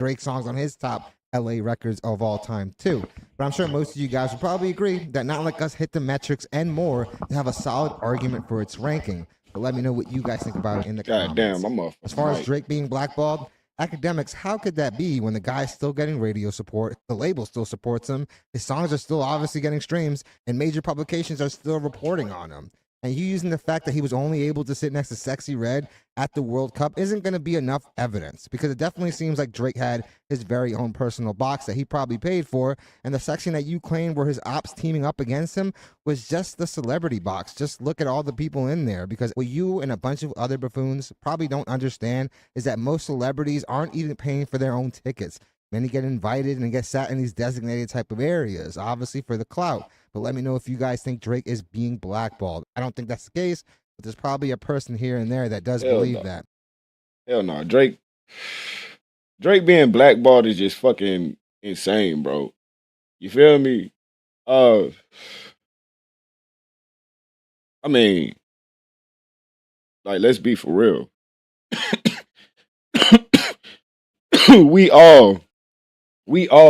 Drake songs on his top LA records of all time too. But I'm sure most of you guys would probably agree that Not Like Us hit the metrics and more to have a solid argument for its ranking. But let me know what you guys think about it in the God damn, comments. I'm off As far as mic. Drake being blackballed, academics, how could that be when the guy's still getting radio support, the label still supports him, his songs are still obviously getting streams, and major publications are still reporting on him? And you using the fact that he was only able to sit next to Sexy Red at the World Cup isn't going to be enough evidence, because it definitely seems like Drake had his very own personal box that he probably paid for, and the section that you claimed were his ops teaming up against him was just the celebrity box. Just look at all the people in there, because what you and a bunch of other buffoons probably don't understand is that most celebrities aren't even paying for their own tickets. Many get invited and get sat in these designated type of areas, obviously for the clout. But let me know if you guys think Drake is being blackballed. I don't think that's the case, but there's probably a person here and there that does Hell believe no. that. Hell no. Drake being blackballed is just fucking insane, bro. You feel me? I mean, like, let's be for real. we all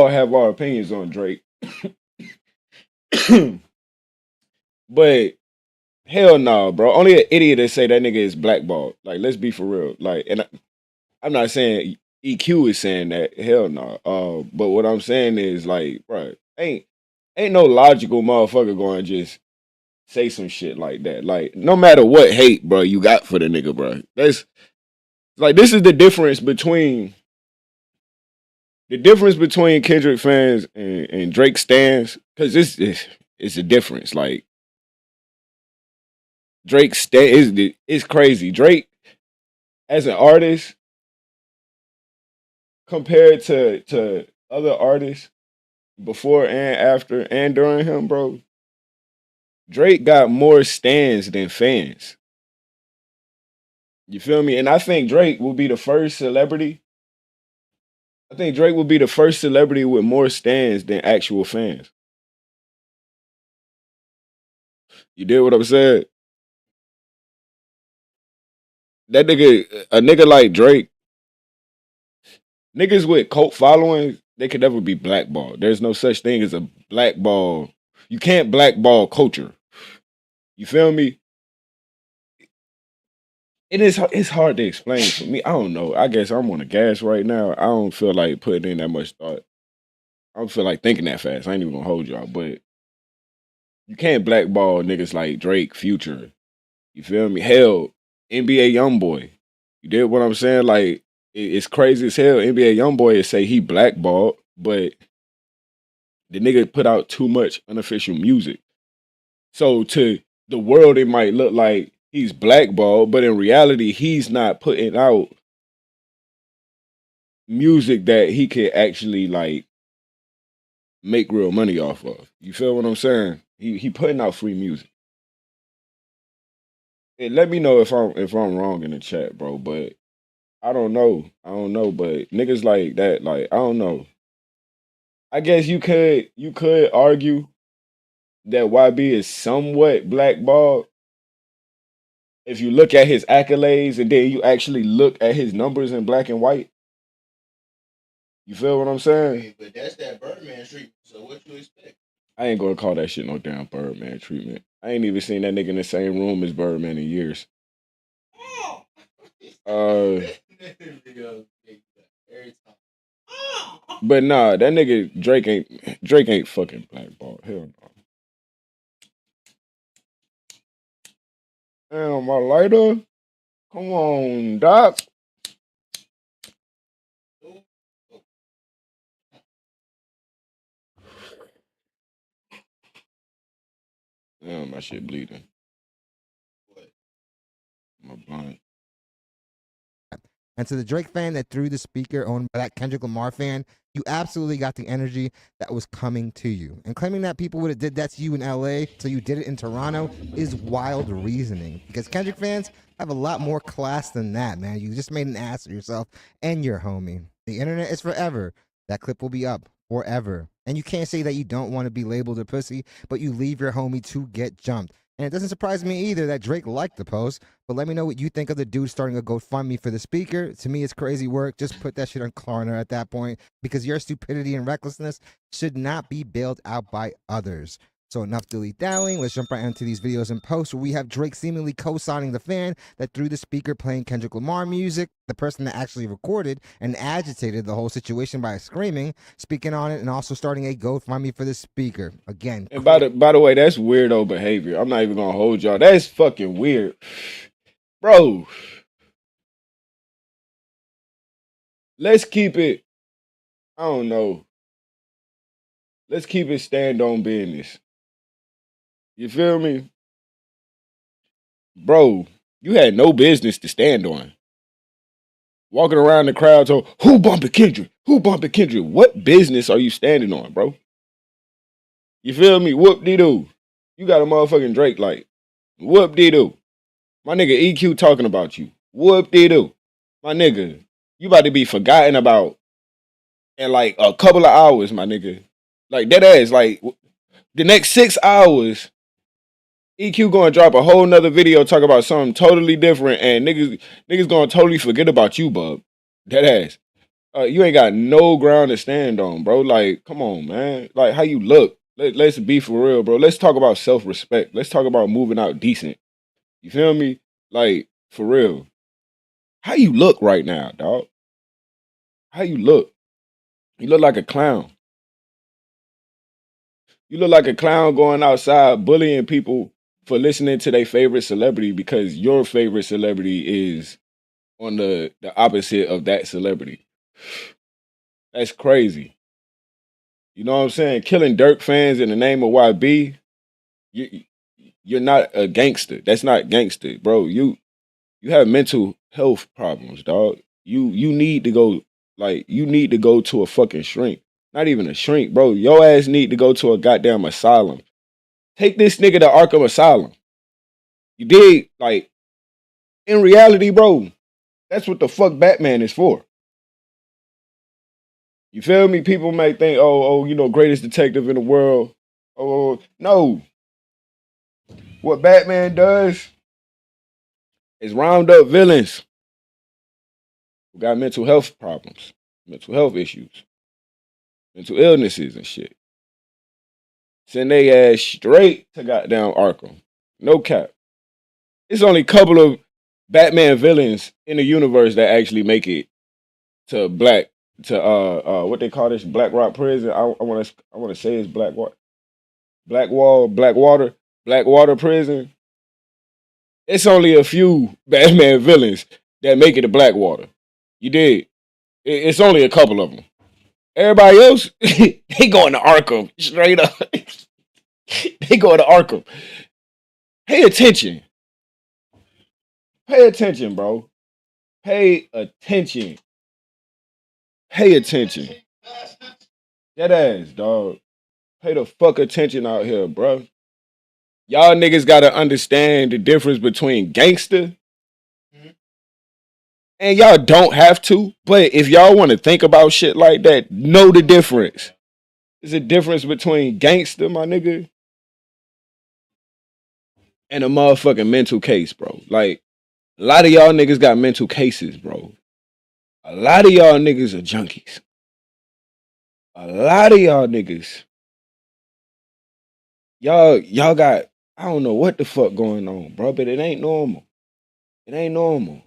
have our opinions on Drake. But hell no, bro. Only an idiot that say that nigga is blackballed. Like, let's be for real. Like, and I'm not saying EQ is saying that. Hell no. But what I'm saying is, like, bro, ain't no logical motherfucker going to just say some shit like that. Like, no matter what hate, bro, you got for the nigga, bro. That's like, this is the difference between Kendrick fans and Drake stans, because this is it's a difference. Like, Drake is crazy. Drake as an artist compared to other artists before and after and during him, bro. Drake got more stans than fans. You feel me? And I think Drake will be the first celebrity. I think Drake will be the first celebrity with more stans than actual fans. You did what I'm saying? That nigga, a nigga like Drake, niggas with cult followings, they could never be blackballed. There's no such thing as a blackball. You can't blackball culture. You feel me? It's hard to explain for me. I don't know. I guess I'm on a gas right now. I don't feel like putting in that much thought. I don't feel like thinking that fast. I ain't even gonna hold y'all, but you can't blackball niggas like Drake, Future. You feel me? Hell, NBA YoungBoy. You did what I'm saying? Like, it's crazy as hell. NBA YoungBoy is say he blackballed, but the nigga put out too much unofficial music. So to the world, it might look like he's blackballed, but in reality, he's not putting out music that he could actually like make real money off of. You feel what I'm saying? He putting out free music. And let me know if I'm wrong in the chat, bro. But I don't know. I don't know. But niggas like that, like, I don't know. I guess you could argue that YB is somewhat blackballed if you look at his accolades and then you actually look at his numbers in black and white. You feel what I'm saying? But that's that Birdman treatment. So what you expect? I ain't gonna call that shit no damn Birdman treatment. I ain't even seen that nigga in the same room as Birdman in years. Uh, but nah, that nigga Drake ain't fucking blackball. Hell no. Damn, my lighter. Come on, Doc. Damn, my shit bleeding. My blunt. And to the Drake fan that threw the speaker on that Kendrick Lamar fan, you absolutely got the energy that was coming to you. And claiming that people would have did that to you in LA, so you did it in Toronto, is wild reasoning. Because Kendrick fans have a lot more class than that, man. You just made an ass of yourself and your homie. The internet is forever. That clip will be up forever. And you can't say that you don't want to be labeled a pussy, but you leave your homie to get jumped. And it doesn't surprise me either that Drake liked the post, but let me know what you think of the dude starting a GoFundMe for the speaker. To me, it's crazy work. Just put that shit on Klarna at that point because your stupidity and recklessness should not be bailed out by others. So enough dilly-dallying. Let's jump right into these videos and posts where we have Drake seemingly co-signing the fan that threw the speaker playing Kendrick Lamar music, the person that actually recorded and agitated the whole situation by screaming, speaking on it, and also starting a GoFundMe for the speaker. Again. And by the way, that's weirdo behavior. I'm not even gonna hold y'all. That's fucking weird. Bro. Let's keep it, I don't know. Let's keep it stand on business. You feel me? Bro, you had no business to stand on. Walking around the crowd, so who bumping Kendrick? Who bumping Kendrick? What business are you standing on, bro? You feel me? Whoop-de-doo. You got a motherfucking Drake like, whoop-de-doo. My nigga EQ talking about you. Whoop-de-doo. My nigga, you about to be forgotten about in like a couple of hours, my nigga. Like, that ass, like, the next 6 hours, EQ gonna drop a whole nother video talk about something totally different, and niggas gonna totally forget about you, bub. That ass. You ain't got no ground to stand on, bro. Like, come on, man. Like, how you look. Let's be for real, bro. Let's talk about self-respect. Let's talk about moving out decent. You feel me? Like, for real. How you look right now, dog? How you look? You look like a clown. You look like a clown going outside bullying people for listening to their favorite celebrity because your favorite celebrity is on the opposite of that celebrity. That's crazy. You know what I'm saying? Killing Dirk fans in the name of YB, you're not a gangster. That's not gangster, bro. You have mental health problems, dog. You need to go, like, you need to go to a fucking shrink. Not even a shrink, bro. Your ass need to go to a goddamn asylum. Take this nigga to Arkham Asylum. You dig? Like, in reality, bro, that's what the fuck Batman is for. You feel me? People may think, oh, you know, greatest detective in the world. Oh, no. What Batman does is round up villains who got mental health problems, mental health issues, mental illnesses and shit. Send they ass straight to goddamn Arkham. No cap. It's only a couple of Batman villains in the universe that actually make it to what they call this, Black Rock Prison. I wanna say it's Blackwater Prison. It's only a few Batman villains that make it to Blackwater. You did. It's only a couple of them. Everybody else, they going to Arkham straight up. They going to Arkham. Pay attention. Pay attention, bro. Pay attention. Pay attention. That ass, dog. Pay the fuck attention out here, bro. Y'all niggas gotta understand the difference between gangster and y'all don't have to. But if y'all want to think about shit like that, know the difference. There's a difference between gangster, my nigga, and a motherfucking mental case, bro. Like, a lot of y'all niggas got mental cases, bro. A lot of y'all niggas are junkies. A lot of y'all niggas. Y'all got, I don't know what the fuck going on, bro, but it ain't normal. It ain't normal.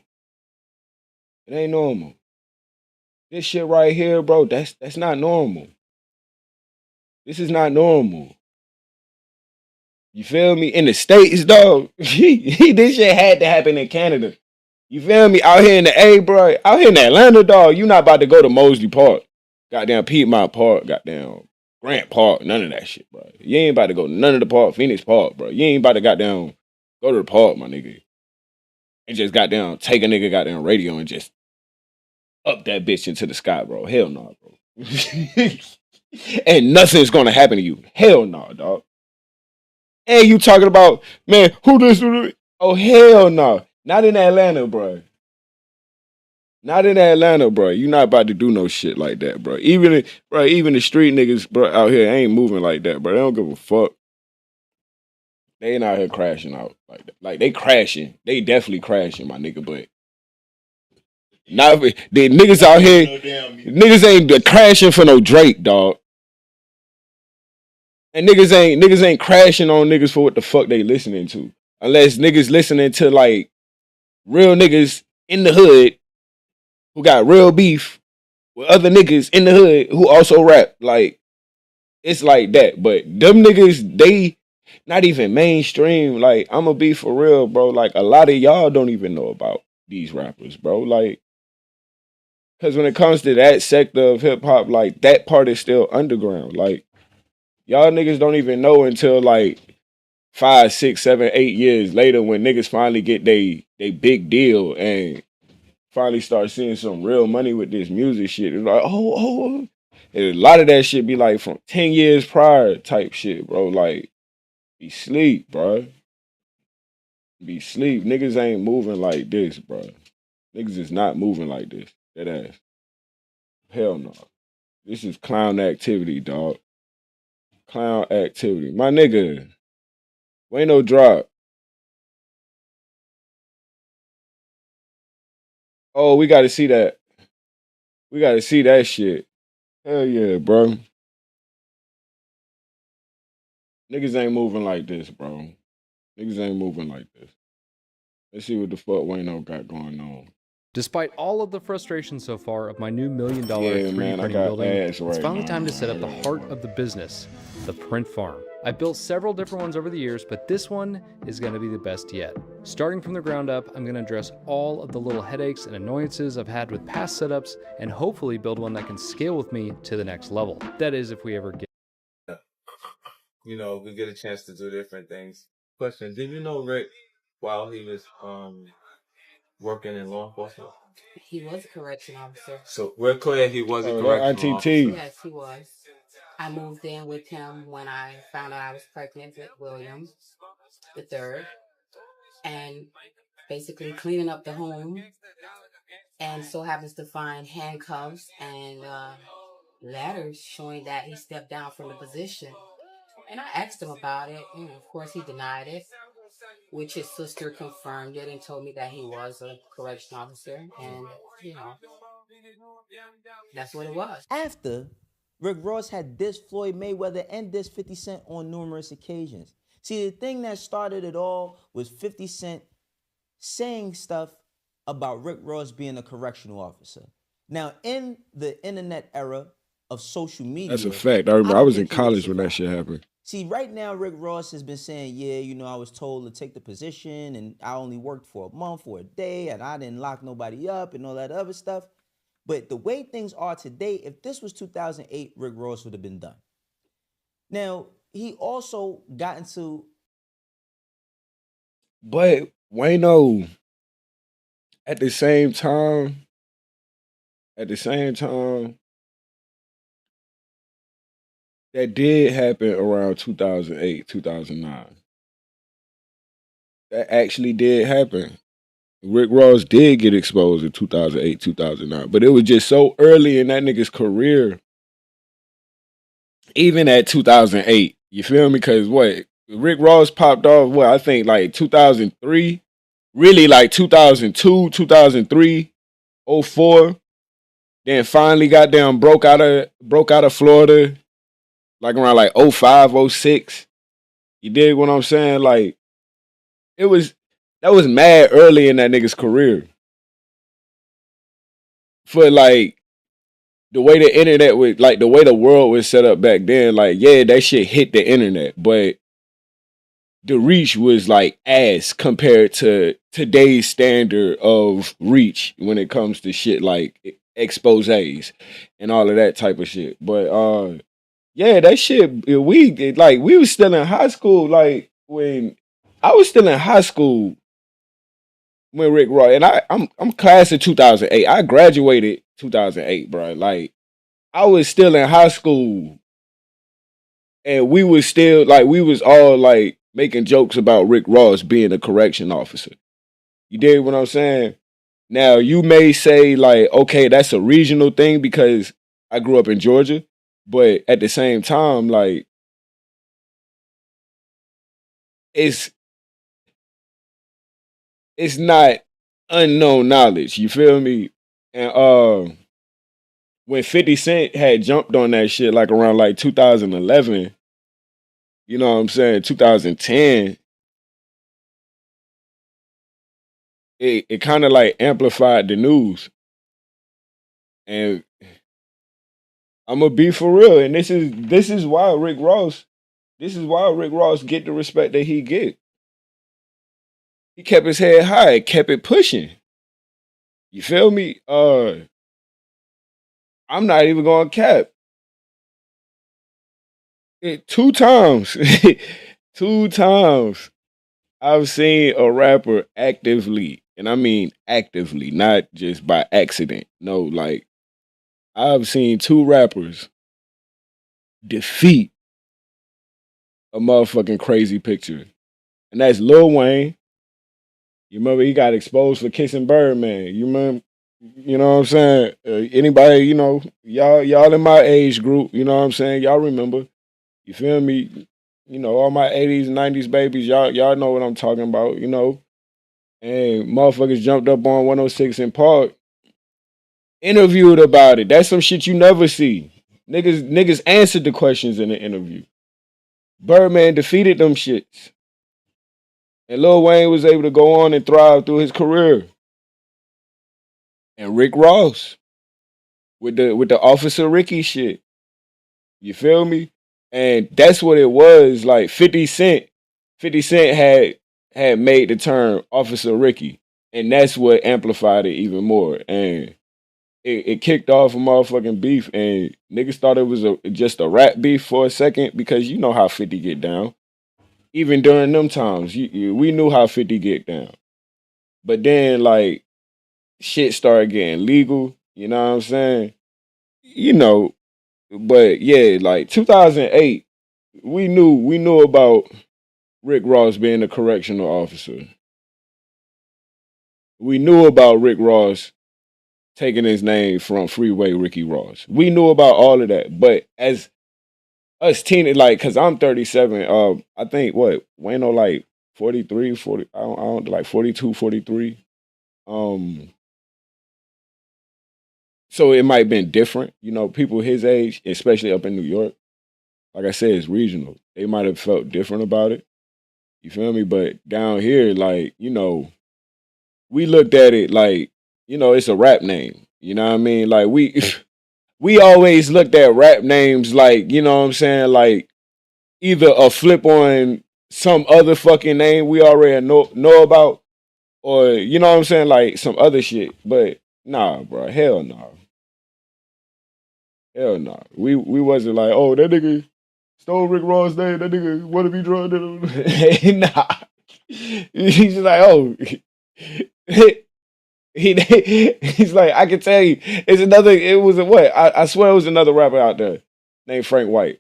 It ain't normal. This shit right here, bro, that's not normal. This is not normal. You feel me? In the States, dog, this shit had to happen in Canada. You feel me? Out here in the A, bro, out here in Atlanta, dog, you not about to go to Mosley Park. Goddamn Piedmont Park, goddamn Grant Park, none of that shit, bro. You ain't about to go to none of the park, Phoenix Park, bro. You ain't about to goddamn go to the park, my nigga. And just goddamn take a nigga goddamn radio and just up that bitch into the sky, bro. Hell no, bro. And nothing's gonna happen to you. Hell no, dog. And you talking about, man, who this? Oh, hell no. Not in Atlanta, bro. Not in Atlanta, bro. You not about to do no shit like that, bro. Even the street niggas, bro, out here ain't moving like that, bro. They don't give a fuck. They ain't out here crashing out like that. Like they crashing. They definitely crashing, my nigga. But not the niggas out here. No damn music. Niggas ain't crashing for no Drake, dog. And niggas ain't crashing on niggas for what the fuck they listening to. Unless niggas listening to like real niggas in the hood who got real beef with other niggas in the hood who also rap. Like it's like that. But them niggas, they not even mainstream. Like I'ma be for real, bro. Like a lot of y'all don't even know about these rappers, bro. Like, cause when it comes to that sector of hip hop, like that part is still underground. Like y'all niggas don't even know until like 5, 6, 7, 8 years later when niggas finally get they big deal and finally start seeing some real money with this music shit. It's like, oh. And a lot of that shit be like from 10 years prior type shit, bro. Like, be sleep, bro. Be sleep. Niggas ain't moving like this, bro. Niggas is not moving like this. That ass. Hell no. This is clown activity, dog. Clown activity. My nigga, ain't no drop. Oh, we gotta see that. We gotta see that shit. Hell yeah, bro. Niggas ain't moving like this, bro. Niggas ain't moving like this. Let's see what the fuck Wayno got going on. Despite all of the frustration so far of my new $1 million Yeah, 3D man, I printing got building, ads it's right finally now. time to set up the heart of the business, the print farm. I've built several different ones over the years, but this one is going to be the best yet. Starting from the ground up, I'm going to address all of the little headaches and annoyances I've had with past setups and hopefully build one that can scale with me to the next level. That is, if we ever get. You know, we get a chance to do different things. Question: did you know Rick while he was working in law enforcement? He was a correction officer. So we're clear he was a Oh, that correctional officer. ITT. Yes, he was. I moved in with him when I found out I was pregnant with William the third, and basically cleaning up the home, and so happens to find handcuffs and letters showing that he stepped down from the position. And I asked him about it, and of course he denied it, which his sister confirmed it and told me that he was a correction officer, and you know, that's what it was. After Rick Ross had dissed Floyd Mayweather and dissed 50 Cent on numerous occasions. See, the thing that started it all was 50 Cent saying stuff about Rick Ross being a correctional officer. Now, in the internet era of social media, That's a fact. I remember I was in college when that shit happened. See, right now, Rick Ross has been saying, yeah, you know, I was told to take the position and I only worked for a month or a day and I didn't lock nobody up and all that other stuff. But the way things are today, if this was 2008, Rick Ross would have been done. Now, he also got into... But Wayno, at the same time, that did happen around 2008, 2009. That actually did happen. Rick Ross did get exposed in 2008, 2009. But it was just so early in that nigga's career. Even at 2008. You feel me? Because what? Rick Ross popped off, what? I think like 2003. Really like 2002, 2003, 04. Then finally goddamn broke out of Florida. Like around like 05, 06. You dig what I'm saying? Like, that was mad early in that nigga's career. For like the way the internet was, like the way the world was set up back then, like, yeah, that shit hit the internet, but the reach was like ass compared to today's standard of reach when it comes to shit like exposés and all of that type of shit. But yeah, that shit, we was still in high school, like when I was still in high school when Rick Ross, and I'm class of 2008. I graduated 2008, bro. Like I was still in high school, and we was still like we was all like making jokes about Rick Ross being a correction officer. You dig what I'm saying? Now you may say like, okay, that's a regional thing because I grew up in Georgia, but at the same time, like it's not unknown knowledge. You feel me? And when 50 Cent had jumped on that shit like around like 2011, you know what I'm saying, 2010, it kind of like amplified the news. And I'm gonna be for real, and this is why Rick Ross, get the respect that he get. He kept his head high, kept it pushing. You feel me? I'm not even going to cap. Two times, two times, I've seen a rapper actively, and I mean actively, not just by accident. No, like I've seen two rappers defeat a motherfucking crazy picture, and that's Lil Wayne. You remember he got exposed for kissing Birdman. You remember, you know what I'm saying? Anybody, you know, y'all in my age group, you know what I'm saying? Y'all remember. You feel me? You know, all my 80s and 90s babies, y'all know what I'm talking about, you know. And motherfuckers jumped up on 106 in Park, interviewed about it. That's some shit you never see. Niggas answered the questions in the interview. Birdman defeated them shits. And Lil Wayne was able to go on and thrive through his career. And Rick Ross with the Officer Ricky shit. You feel me? And that's what it was. Like 50 Cent had made the term Officer Ricky. And that's what amplified it even more. And it kicked off a motherfucking beef. And niggas thought it was just a rap beef for a second because you know how 50 get down. Even during them times, we knew how 50 get down. But then, like, shit started getting legal. You know what I'm saying? You know, but yeah, like 2008, we knew about Rick Ross being a correctional officer. We knew about Rick Ross taking his name from Freeway Ricky Ross. We knew about all of that. But as us teen, like, cause I'm 37, I think what, Wayno like 43, 40, I don't like 42, 43. So it might have been different, you know, people his age, especially up in New York. Like I said, it's regional. They might have felt different about it. You feel me? But down here, like, you know, we looked at it like, you know, it's a rap name. You know what I mean? Like we always looked at rap names like, you know what I'm saying, like either a flip on some other fucking name we already know about, or you know what I'm saying, like some other shit. But nah, bro, hell no. Hell no. We wasn't like, oh, that nigga stole Rick Ross' name, that nigga wanna be drunk. Nah. He's just like, oh. He's like, I can tell you, it was a what? I swear it was another rapper out there named Frank White.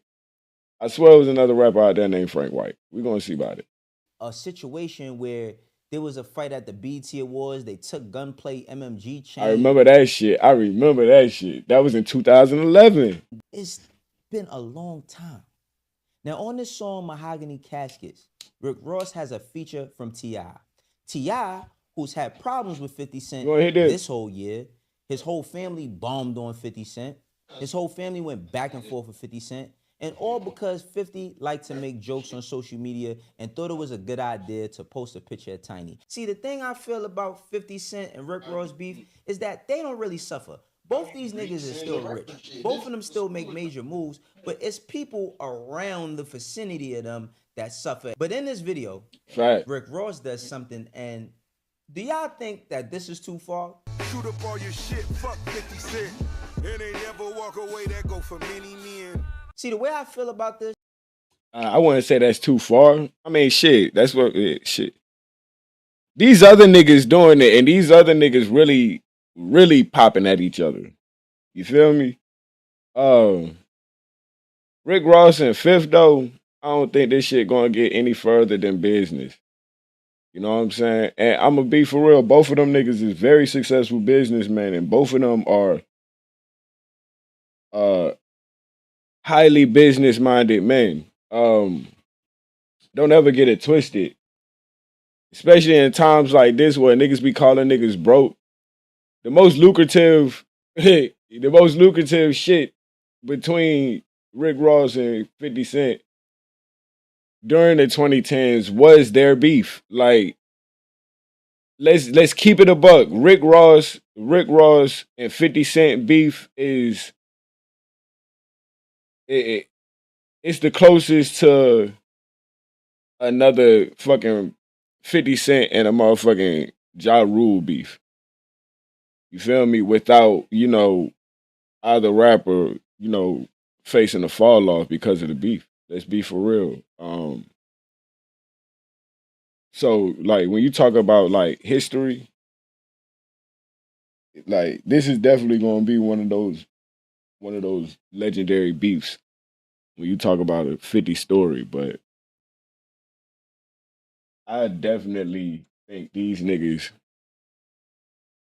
I swear it was another rapper out there named Frank White. We're gonna see about it. A situation where there was a fight at the BT Awards. They took Gunplay MMG chain. I remember that shit. That was in 2011. It's been a long time. Now, on this song, Mahogany Caskets, Rick Ross has a feature from T.I. T.I., who's had problems with 50 Cent this whole year. His whole family bombed on 50 Cent. His whole family went back and forth with 50 Cent. And all because 50 liked to make jokes on social media and thought it was a good idea to post a picture of Tiny. See, the thing I feel about 50 Cent and Rick Ross beef is that they don't really suffer. Both these niggas are still rich. Both of them still make major moves, but it's people around the vicinity of them that suffer. But in this video, Rick Ross does something, and do y'all think that this is too far? Shoot up all your shit, fuck 50 Cent. And they never walk away, that go for many men. See, the way I feel about this, I wouldn't say that's too far. I mean, shit, that's what shit. These other niggas doing it, and these other niggas really popping at each other. You feel me? Rick Ross and Fifth though, I don't think this shit gonna get any further than business. You know what I'm saying? And I'm gonna be for real. Both of them niggas is very successful businessmen, and both of them are highly business-minded men. don't ever get it twisted. Especially in times like this where niggas be calling niggas broke. The most lucrative, the most lucrative shit between Rick Ross and 50 Cent during the 2010s was their beef. Like, let's keep it a buck. Rick Ross and 50 Cent beef is it, it's the closest to another fucking 50 Cent and a motherfucking Ja Rule beef. You feel me? Without, either rapper, facing a fall off because of the beef. Let's be for real. So like when you talk about like history, like this is definitely gonna be one of those legendary beefs when you talk about a 50 story, but I definitely think these niggas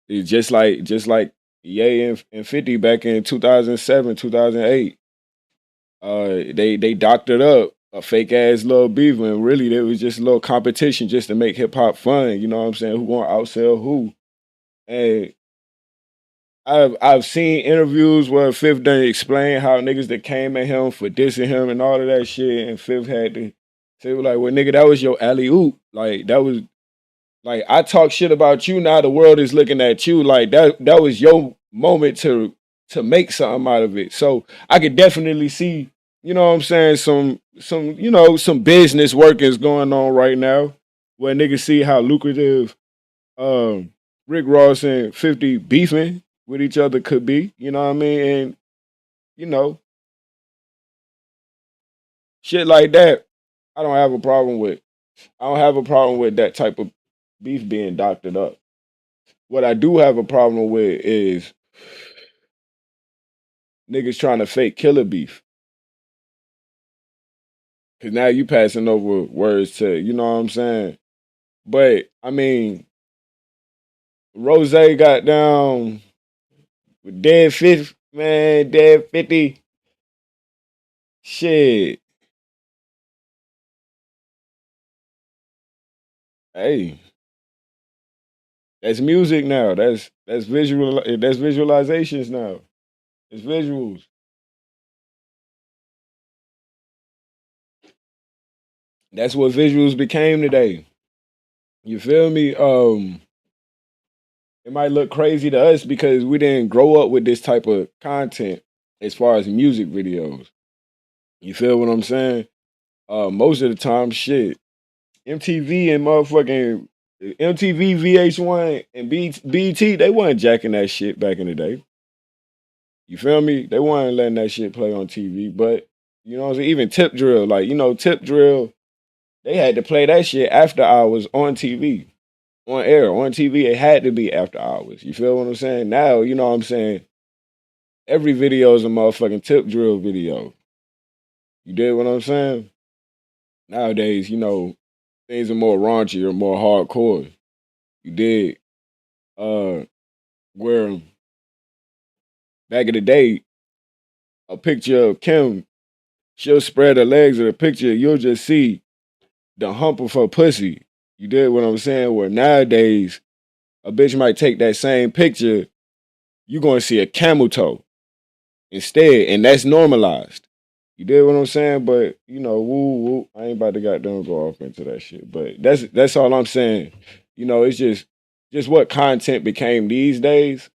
is just like Ye and 50 back in 2007, 2008. They doctored up a fake ass little beef when really there was just a little competition just to make hip hop fun. You know what I'm saying? Who gonna outsell who? And I've seen interviews where Fifth done explain how niggas that came at him for dissing him and all of that shit, and Fifth had to say like, "Well, nigga, that was your alley oop. Like that was like I talk shit about you. Now the world is looking at you. Like that was your moment to make something out of it. So I could definitely see, you know what I'm saying, some business workings going on right now where niggas see how lucrative um Rick Ross and 50 beefing with each other could be. You know what I mean? And you know, shit like that, I don't have a problem with. I don't have a problem with that type of beef being doctored up. What I do have a problem with is niggas trying to fake killer beef. Cause now you passing over words to, you know what I'm saying? But I mean, Rose got down with Dead 50, man, Dead 50. Shit. Hey, that's music now. That's visualizations now. It's visuals. That's what visuals became today. You feel me? It might look crazy to us because we didn't grow up with this type of content as far as music videos. You feel what I'm saying? Most of the time, shit, MTV and motherfucking MTV, VH1, and BT, they wasn't jacking that shit back in the day. You feel me? They weren't letting that shit play on TV. But you know what I'm saying? Even Tip Drill, like Tip Drill, they had to play that shit after hours on TV. On air, on TV, it had to be after hours. You feel what I'm saying? Now, you know what I'm saying? Every video is a motherfucking Tip Drill video. You did what I'm saying? Nowadays, things are more raunchy or more hardcore. You did. Where back in the day, a picture of Kim, she'll spread her legs of the picture, you'll just see the hump of her pussy. You did what I'm saying? Where nowadays, a bitch might take that same picture, you're gonna see a camel toe instead, and that's normalized. You did what I'm saying? But woo woo, I ain't about to goddamn go off into that shit. But that's all I'm saying. It's just what content became these days.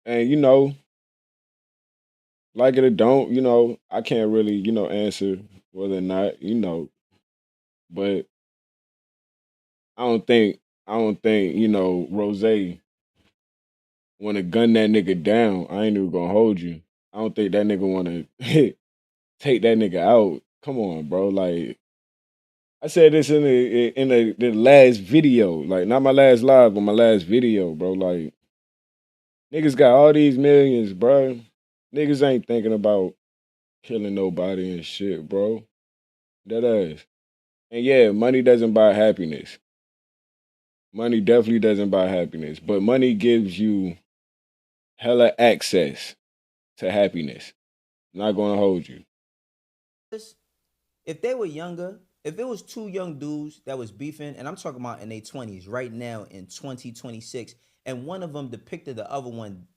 And like it or don't, I can't really, answer whether or not, but I don't think, Rose wanna gun that nigga down. I ain't even gonna hold you. I don't think that nigga wanna take that nigga out. Come on, bro. Like I said this in the last video, like not my last live, but my last video, bro. Like niggas got all these millions, bro. Niggas ain't thinking about killing nobody and shit, bro. That ass. And yeah, money doesn't buy happiness. Money definitely doesn't buy happiness, but money gives you hella access to happiness. Not gonna hold you. if they were younger, if it was two young dudes that was beefing, and I'm talking about in their 20s right now in 2026, and one of them depicted the other one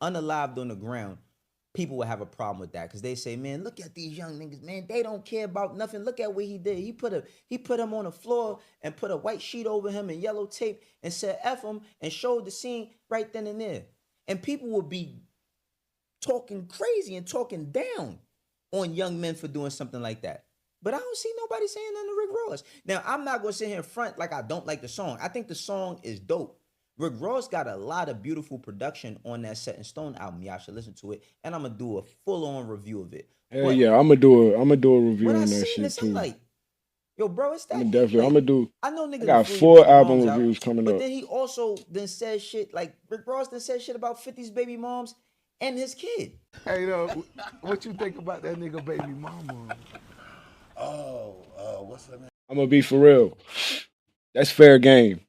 unalived on the ground, people would have a problem with that because they say, man, look at these young niggas, man, they don't care about nothing. Look at what he did. He put him on the floor and put a white sheet over him and yellow tape and said F him and showed the scene right then and there. And people would be talking crazy and talking down on young men for doing something like that. But I don't see nobody saying nothing to Rick Ross. Now, I'm not going to sit here in front like I don't like the song. I think the song is dope. Rick Ross got a lot of beautiful production on that Set in Stone album. Y'all should listen to it. And I'm going to do a full-on review of it. Hell But yeah, I'm gonna do a review when on I that seen shit this, too. I'm like, yo, bro, it's that. I'm heat. definitely. Like, I'm gonna do. I know niggas I got will feel 4 your baby album moms out, reviews coming but up. then he also then said shit like Rick Ross then said shit about 50's baby moms and his kid. Hey, what you think about that nigga baby mama? What's her name? I'm gonna be for real. That's fair game.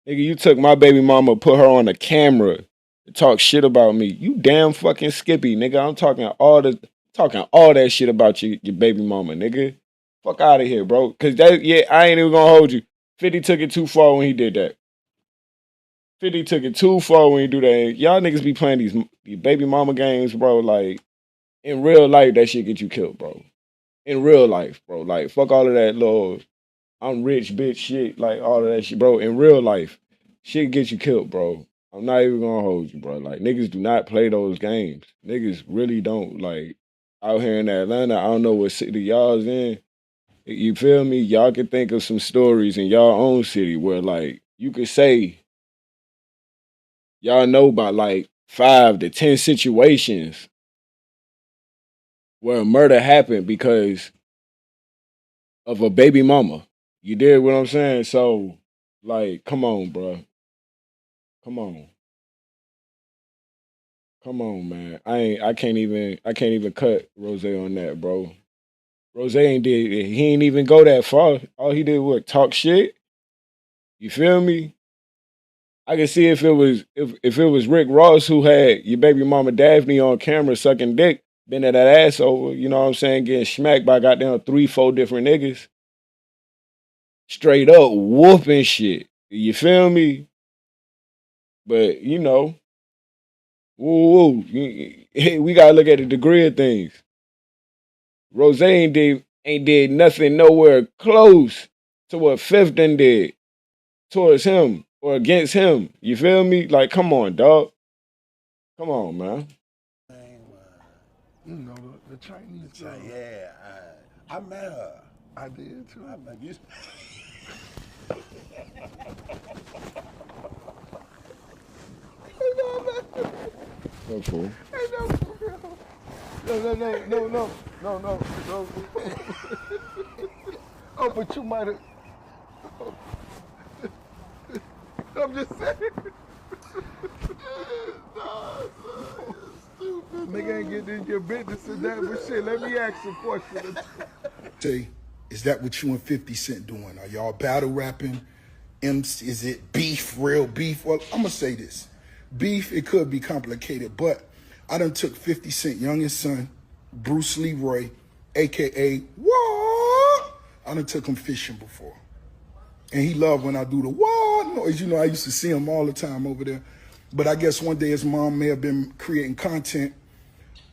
Nigga, you took my baby mama, put her on the camera, to talk shit about me. You damn fucking Skippy, nigga. I'm talking all that shit about your baby mama, nigga. Fuck out of here, bro. Cause that, yeah, I ain't even gonna hold you. 50 took it too far when he did that. 50 took it too far when he do that. Y'all niggas be playing these baby mama games, bro. Like, in real life, that shit get you killed, bro. In real life, bro. Like, fuck all of that little I'm rich, bitch shit, like all of that shit, bro. In real life, shit get you killed, bro. I'm not even gonna hold you, bro. Like, niggas do not play those games. Niggas really don't. Like, out here in Atlanta, I don't know what city y'all's in. You feel me? Y'all can think of some stories in y'all own city where, like, you could say y'all know about like 5 to 10 situations where a murder happened because of a baby mama. You did what I'm saying? So, like, come on, bro. Come on. Come on, man. I can't even cut Rose on that, bro. Rose he ain't even go that far. All he did was talk shit. You feel me? I can see if it was Rick Ross who had your baby mama Daphne on camera sucking dick, bending that ass over, you know what I'm saying, getting smacked by goddamn 3-4 different niggas. Straight up whooping shit. You feel me? But you know, we gotta look at the degree of things. Rose ain't did nothing nowhere close to what Fifth done did towards him or against him. You feel me? Like, come on, dog. Come on, man. You know the Chinese girl. Yeah, I met her. I did too. I met you. That's cool. No. Oh, but you might have. I'm just saying. Nigga ain't getting in your business and that, but shit, let me ask you a question. Say, is that what you and 50 Cent doing? Are y'all battle rapping? Is it beef, real beef? Well, I'm gonna say this. Beef, it could be complicated, but I done took 50 Cent youngest son, Bruce Leroy, AKA what? I done took him fishing before. And he loved when I do the what noise. You know, I used to see him all the time over there. But I guess one day his mom may have been creating content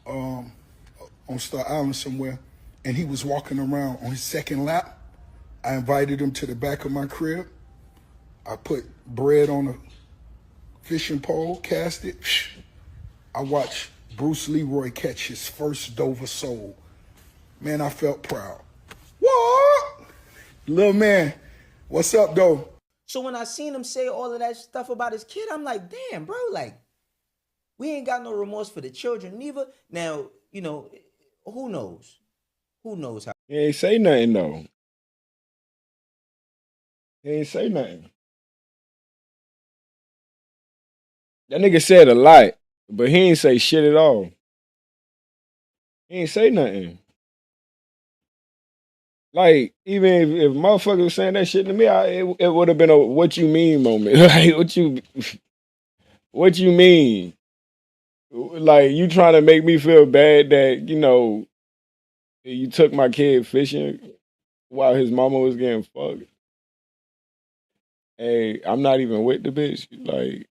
on Star Island somewhere, and he was walking around on his second lap. I invited him to the back of my crib. I put bread on a fishing pole, cast it. I watched Bruce Leroy catch his first Dover sole. Man, I felt proud. What? Little man, what's up, though? So when I seen him say all of that stuff about his kid, I'm like, damn, bro, like, we ain't got no remorse for the children neither. Now, you know, who knows? Who knows how? He ain't say nothing, though. He ain't say nothing. That nigga said a lot, but he ain't say shit at all. He ain't say nothing. Like, even if motherfucker was saying that shit to me, it would have been a what you mean moment. Like, what you mean? Like, you trying to make me feel bad that, you know, You took my kid fishing while his mama was getting fucked. Hey, I'm not even with the bitch. Like,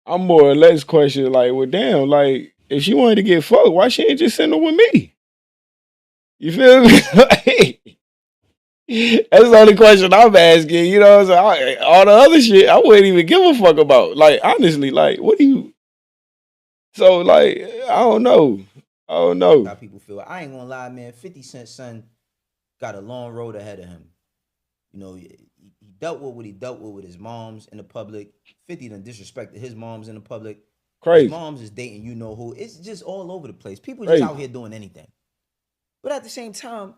I'm more or less questioning, like, well, damn, like, if she wanted to get fucked, why she ain't just send her with me? You feel me? Like, that's the only question I'm asking. You know what I'm saying? All the other shit, I wouldn't even give a fuck about. Like, honestly, like, what do you. So, like, I don't know. I don't know. How people feel. I ain't gonna lie, man. 50 Cent son got a long road ahead of him. You know, he dealt with what he dealt with his moms in the public. 50 done disrespected his moms in the public. His Crazy. moms is dating you know who. It's just all over the place. People just Crazy. out here doing anything. But at the same time,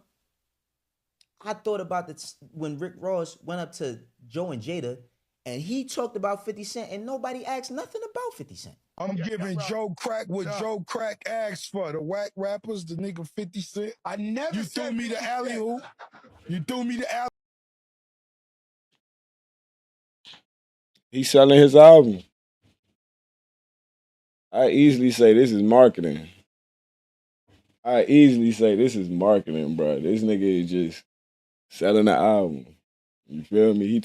I thought about when Rick Ross went up to Joe and Jada and he talked about 50 Cent and nobody asked nothing about 50 Cent. I'm giving Joe Crack what Joe Crack asked for. The whack rappers, the nigga 50 Cent. I never. You threw me the alley hoop. You threw me the alley. He's selling his album. I easily say this is marketing. Bro. This nigga is just selling the album. You feel me? He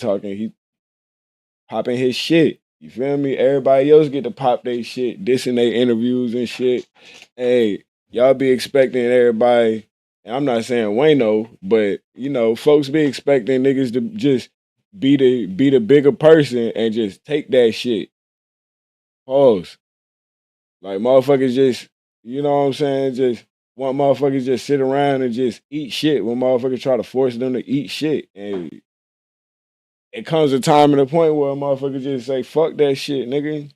popping his shit. You feel me? Everybody else get to pop their shit, dissing their interviews and shit. Hey, y'all be expecting everybody, and I'm not saying Wayno, but you know, folks be expecting niggas to just be the bigger person and just take that shit. Pause. Like motherfuckers just, you know what I'm saying, just want motherfuckers just sit around and just eat shit when motherfuckers try to force them to eat shit. And it comes a time and a point where a motherfucker just say, fuck that shit, nigga.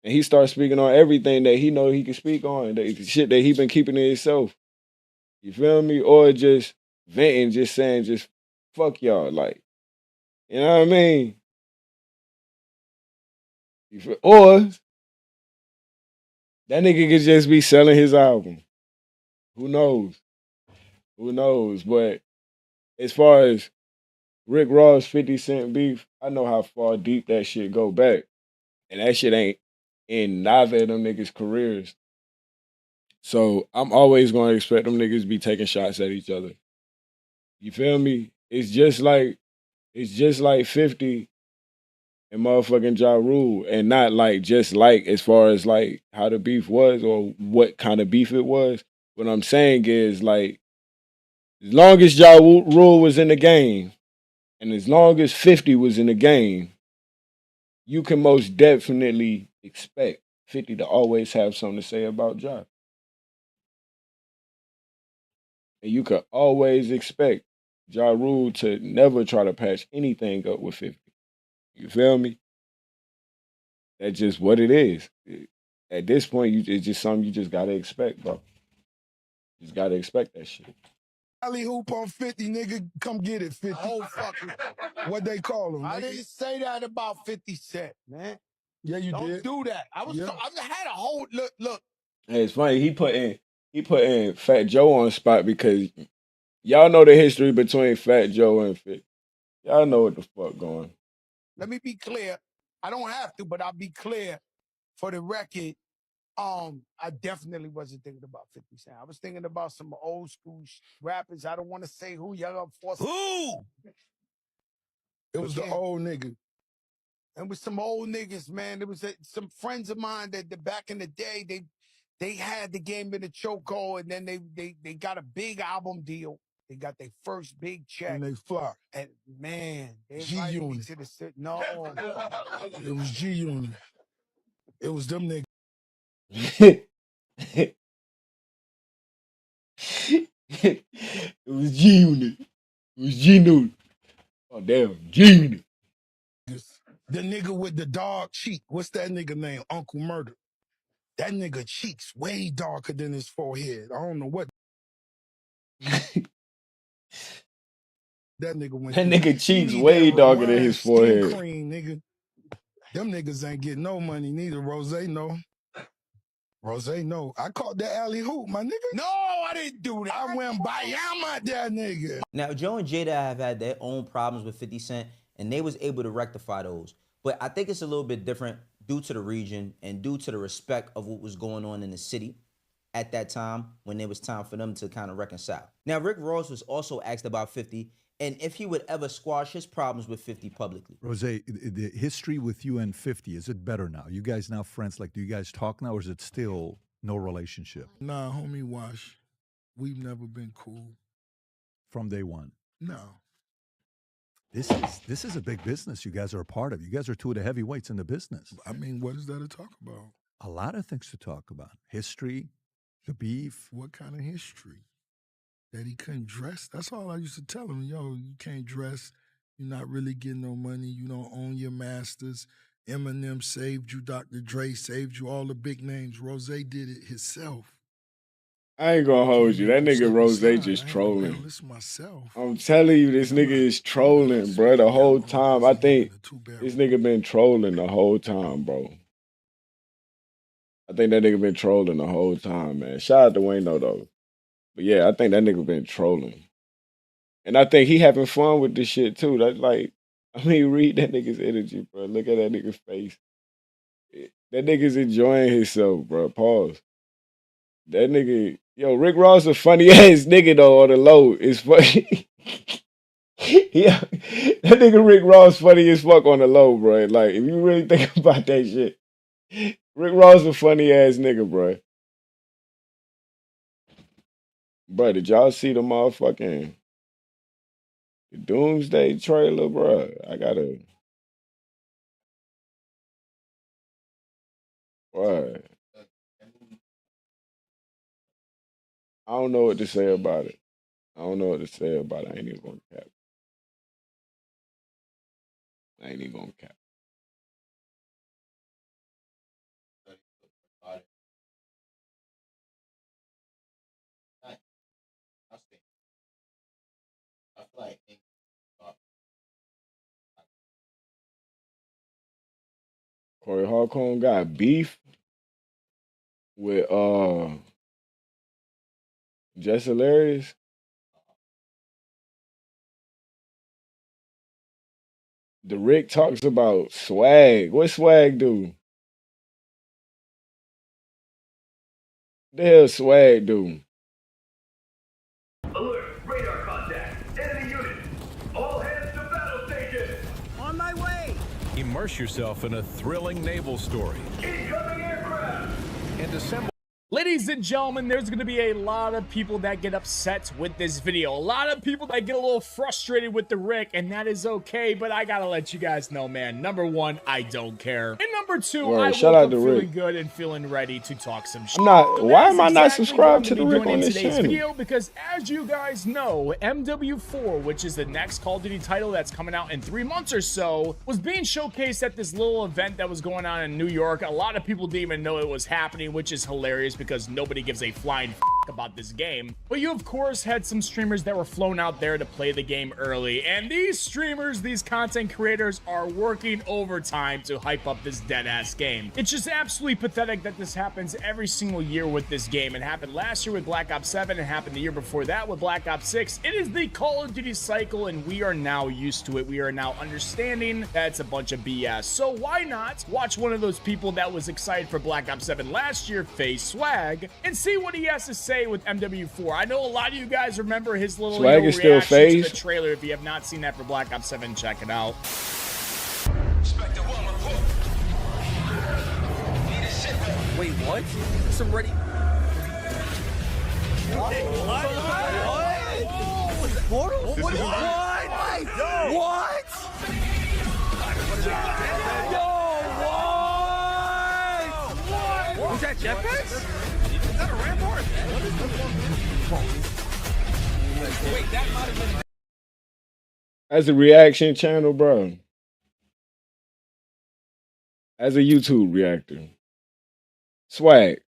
And he starts speaking on everything that he know he can speak on, the shit that he been keeping to himself. You feel me? Or just venting, just saying, just fuck y'all. Like, you know what I mean? Or that nigga could just be selling his album. Who knows? Who knows? But as far as Rick Ross, 50 Cent beef, I know how far deep that shit go back. And that shit ain't in neither of them niggas' careers. So I'm always going to expect them niggas to be taking shots at each other. You feel me? It's just like 50 and motherfucking Ja Rule, and not like just like as far as like how the beef was or what kind of beef it was. What I'm saying is like as long as Ja Rule was in the game, and as long as 50 was in the game, you can most definitely expect 50 to always have something to say about Ja. And you could always expect Ja Rule to never try to patch anything up with 50. You feel me? That's just what it is. At this point, it's just something you just gotta expect, bro. You just gotta expect that shit. Alley hoop on 50, nigga. Come get it, 50. Oh, fucking. What they call him? I didn't say that about 50 Cent, man. Yeah, you did. Don't do that. I had a whole look. Hey, it's funny. He put in Fat Joe on the spot because y'all know the history between Fat Joe and Fit. Y'all know what the fuck going. Let me be clear. I don't have to, but I'll be clear for the record. I definitely wasn't thinking about 50 Cent. I was thinking about some old school rappers. I don't want to say who y'all up for. Who? It was the old nigga. It was some old niggas, man. There was some friends of mine that back in the day, they had the game in the chokehold, and then they got a big album deal. They got their first big check. And they fly. And man, they invited me to the city. No. It was G Unit. It was them niggas. It was G Unit. It was G Unit. Oh damn, G Unit. The nigga with the dog cheek. What's that nigga name? Uncle Murder. That nigga cheeks way darker than his forehead. I don't know what. That nigga went. That through. nigga cheeks way darker than his forehead. Skin cream, nigga. Them niggas ain't getting no money neither. Rose no. Rose no. I caught that alley hoop, my nigga. No, I didn't do that. I went by Yama that nigga. Now, Joe and Jada have had their own problems with 50 Cent, and they was able to rectify those. But I think it's a little bit different due to the region and due to the respect of what was going on in the city. at that time when it was time for them to kind of reconcile. Now, Rick Ross was also asked about 50 and if he would ever squash his problems with 50 publicly. Rose, the history with you and 50, is it better now? You guys now friends? Like, do you guys talk now, or is it still no relationship Nah, homie, Wash. We've never been cool. from day one? No. This is a big business you guys are a part of. You guys are two of the heavyweights in the business. I mean, what is there to talk about? A lot of things to talk about. History, the beef. What kind of history? That he couldn't dress? That's all I used to tell him. Yo, you can't dress. You're not really getting no money. You don't own your masters. Eminem saved you. Dr. Dre saved you. All the big names. Rose did it himself. I ain't gonna hold you. That nigga Rose just trolling. I'm telling you, this nigga is trolling, bro. The whole time. I think this nigga been trolling the whole time, bro. I think that nigga been trolling the whole time, man. Shout out to Wayno though. But yeah, I think that nigga been trolling. And I think he having fun with this shit too. That's like, I mean, read that nigga's energy, bro. Look at that nigga's face. That nigga's enjoying himself, bro. Pause. That nigga, yo, Rick Ross a funny ass nigga though on the low. It's funny. Yeah, that nigga Rick Ross funny as fuck on the low, bro. Like, if you really think about that shit, Rick Ross a funny ass nigga, bro. Bro, did y'all see the motherfucking the Doomsday trailer, bro? I gotta. What? I don't know what to say about it. I don't know what to say about it. I ain't even gonna cap. I ain't even gonna cap. I feel like Corey Harcone got beef with Jess Hilarious. The Rick talks about swag. What swag do? The hell swag do? Alert! Radar contact! Enemy unit! All hands to battle station! On my way! Immerse yourself in a thrilling naval story. Incoming aircraft! And assemble. Ladies and gentlemen, there's going to be a lot of people that get upset with this video. A lot of people that get a little frustrated with the Rick, and that is okay, but I gotta let you guys know, man. Number one, I don't care. And number two, Word, I shout woke out up to feeling Rick. good and feeling ready to talk some shit. I'm not. Why am I not Exactly subscribed to what the I'm gonna Rick be doing on in this today's channel? video, because as you guys know, MW4, which is the next Call of Duty title that's coming out in 3 months or so, was being showcased at this little event that was going on in New York. A lot of people didn't even know it was happening, which is hilarious because nobody gives a flying about this game. But you of course had some streamers that were flown out there to play the game early, and these streamers, these content creators, are working overtime to hype up this dead ass game. It's just absolutely pathetic that this happens every single year with this game. It happened last year with Black Ops 7, it happened the year before that with Black Ops 6. It is the Call of Duty cycle, and we are now used to it. We are now understanding that it's a bunch of BS. So why not watch one of those people that was excited for Black Ops 7 last year, Face Swag, and see what he has to say with MW4. I know a lot of you guys remember his little Swag is still reaction to the FaZe? trailer. If you have not seen that for Black Ops 7, check it out. Wait, what? Some ready. What? Portal? What? What? What? Was that jetpacks? Is that a rampart? Wait, that might have been. As a reaction channel, bro. As a YouTube reactor. Swag.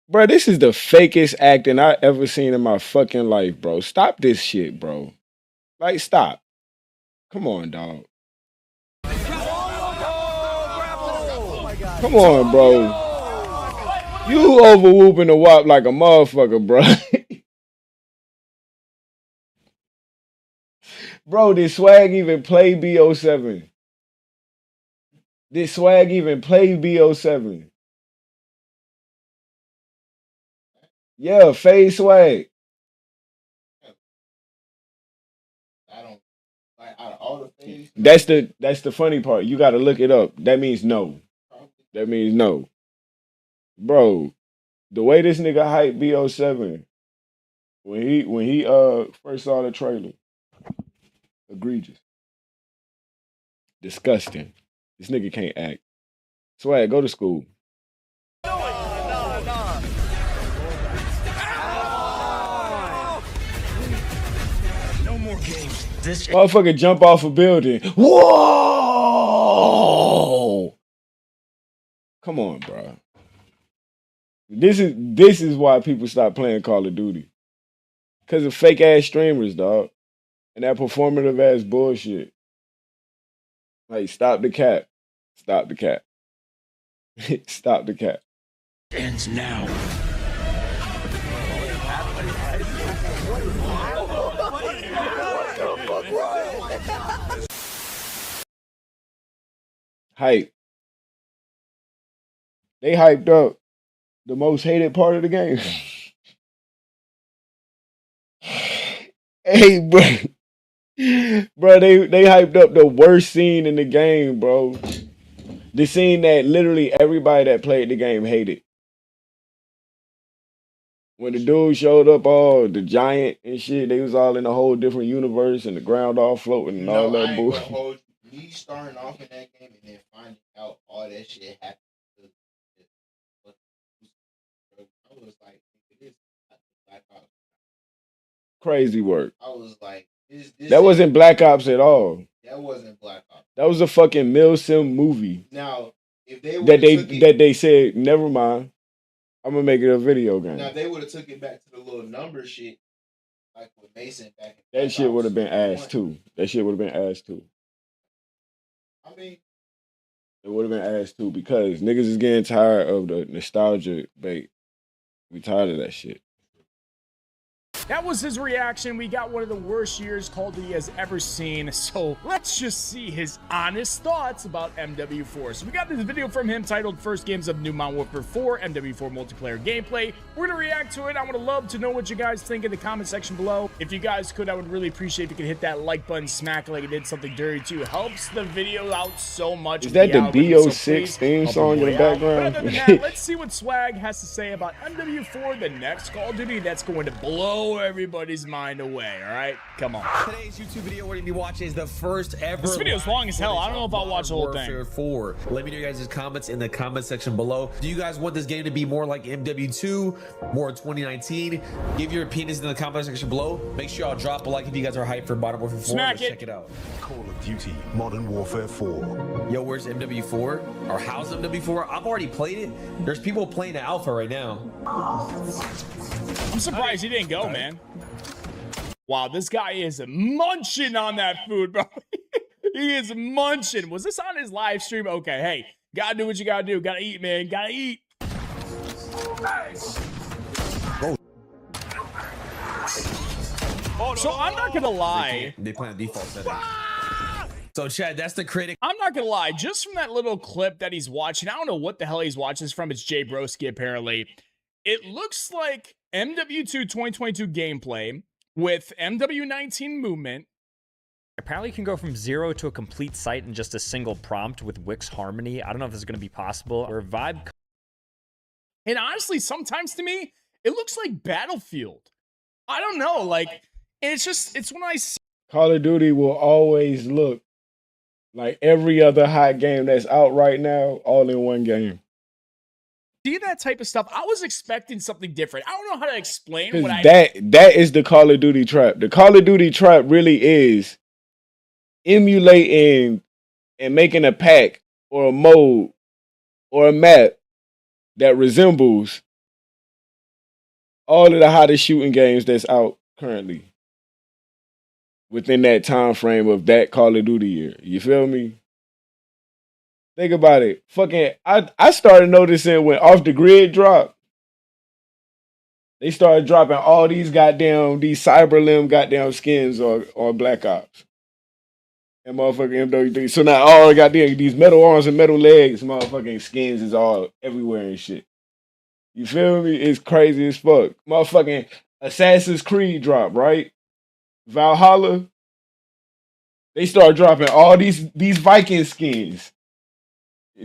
Bro, this is the fakest acting I ever seen in my fucking life, bro. Stop this shit, bro. Like, stop. Come on, dog. Come on, bro. You over whooping the wop like a motherfucker, bro. Bro, did Swag even play BO7? Did Swag even play BO7? Yeah, Fade Swag. I don't like out of all the things. That's the funny part. You got to look it up. That means no. That means no, bro. The way this nigga hyped BO7 when he first saw the trailer, egregious, disgusting. This nigga can't act. Swag, go to school. No more games. This Motherfucker jump off a building. Whoa! Come on, bro. This is why people stop playing Call of Duty. Cause of fake ass streamers, dog. And that performative ass bullshit. Like, stop the cap. Stop the cap. Stop the cap. ends now. Hype. They hyped up the most hated part of the game. Hey, bro. Bro, they hyped up the worst scene in the game, bro. The scene that literally everybody that played the game hated. When the dude showed up, all the giant and shit, they was all in a whole different universe and the ground all floating and all that bullshit. Me starting off in that game and then finding out all that shit happened. I was like, this is not Black Ops. Crazy work. I was like, this that wasn't Black Ops at all. That wasn't Black Ops. That was a fucking Milsim movie. Now, if they that they said, never mind, I'm gonna make it a video game. Now, if they would have took it back to the little number shit, like with Mason back in That shit would have been ass too. That shit would have been ass too. I mean, it would have been ass too because niggas is getting tired of the nostalgia bait. We tired of that shit. That was his reaction. We got one of the worst years Call of Duty has ever seen. So let's just see his honest thoughts about MW4. So we got this video from him titled First Games of New Modern Warfare 4 MW4 Multiplayer Gameplay. We're going to react to it. I would love to know what you guys think in the comment section below. If you guys could, I would really appreciate if you could hit that like button, smack it like it did something dirty too. Helps the video out so much. Is that the BO6 theme song in the background? But other than that, let's see what Swag has to say about MW4, the next Call of Duty that's going to blow everybody's mind away. All right, come on. Today's YouTube video we're gonna be watching is the first ever. This video is long as hell. I don't know if I'll watch the whole thing. 4. Let me know your guys' comments in the comment section below. Do you guys want this game to be more like MW2, more 2019? Give your opinions in the comment section below. Make sure y'all drop a like if you guys are hyped for Modern Warfare 4. Smack it. Check it out. Call of Duty Modern Warfare 4. Yo, where's MW4? Or how's MW4? I've already played it. There's people playing the alpha right now. I'm surprised he didn't go, man. Wow, this guy is munching on that food, bro. He is munching. Was this on his live stream? Okay, hey, gotta do what you gotta do. Gotta eat, man. Gotta eat. So I'm not gonna lie. They play on default setting. So Chad, that's the critic. I'm not gonna lie. Just from that little clip that he's watching, I don't know what the hell he's watching this from. It's Jay Broski, apparently. It looks like MW2 2022 gameplay with MW19 movement. Apparently you can go from 0 to a complete site in just a single prompt with Wix Harmony. I don't know if this is going to be possible. Or vibe. And honestly, sometimes to me, it looks like Battlefield. I don't know. Like, it's when I see Call of Duty will always look like every other hot game that's out right now, all in one game. that type of stuff, I was expecting something different. I don't know how to explain what that is the Call of Duty trap. The Call of Duty trap really is emulating and making a pack or a mode or a map that resembles all of the hottest shooting games that's out currently within that time frame of that Call of Duty year. You feel me? Think about it. Fucking, I started noticing when Off the Grid dropped, they started dropping all these Cyberlim goddamn skins or Black Ops. And motherfucking MW3. So now all I got there, these metal arms and metal legs, motherfucking skins is all everywhere and shit. You feel me? It's crazy as fuck. Motherfucking Assassin's Creed drop, right? Valhalla. They start dropping all these Viking skins.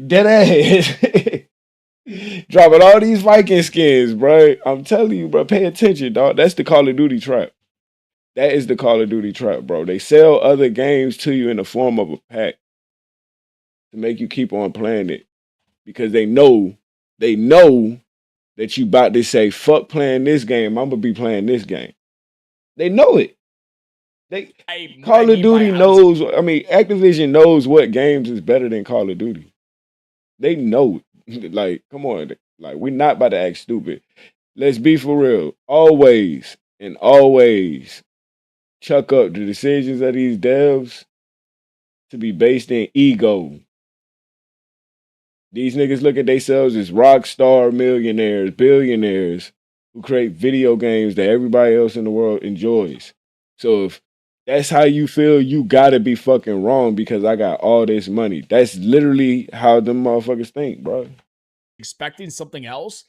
Dead ass. Dropping all these Viking skins, bro. I'm telling you, bro. Pay attention, dog. That's the Call of Duty trap. That is the Call of Duty trap, bro. They sell other games to you in the form of a pack to make you keep on playing it because they know that you about to say, fuck playing this game. I'm gonna be playing this game. They know it. Call of Duty knows. I mean, Activision knows what games is better than Call of Duty. They know it. Like, come on. Like, we're not about to act stupid. Let's be for real. Always and always chuck up the decisions of these devs to be based in ego. These niggas look at themselves as rock star millionaires, billionaires who create video games that everybody else in the world enjoys. So if that's how you feel, you gotta be fucking wrong because I got all this money. That's literally how them motherfuckers think, bro. Expecting something else.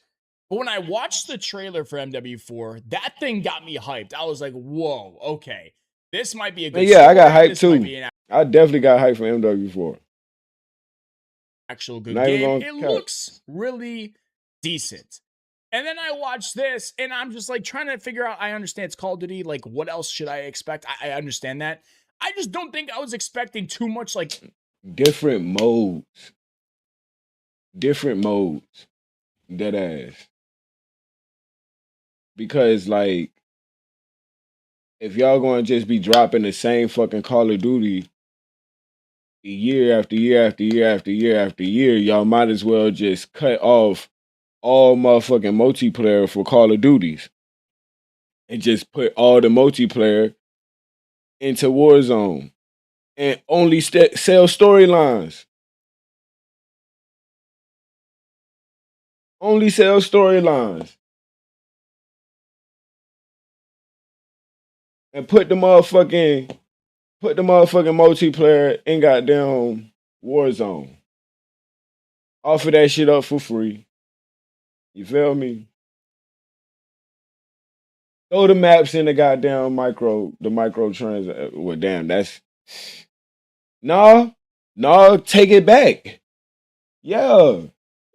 But when I watched the trailer for MW4, that thing got me hyped. I was like, whoa, okay. This might be a good Yeah, I got story. hyped This too. might be an I definitely got hyped for MW4. actual good Not even game. gonna It cap. looks really decent. And then I watched this and I'm just like trying to figure out, I understand it's Call of Duty. Like, what else should I expect? I understand that. I just don't think I was expecting too much like Different modes. Different modes. Dead ass. Because like if y'all gonna just be dropping the same fucking Call of Duty year after year after year after year after year, y'all might as well just cut off all motherfucking multiplayer for Call of Duties and just put all the multiplayer into Warzone and only sell storylines. Only sell storylines. And put the motherfucking multiplayer in goddamn Warzone. Offer that shit up for free. You feel me? Throw the maps in the goddamn micro trans. Well, damn, that's no, take it back. Yeah.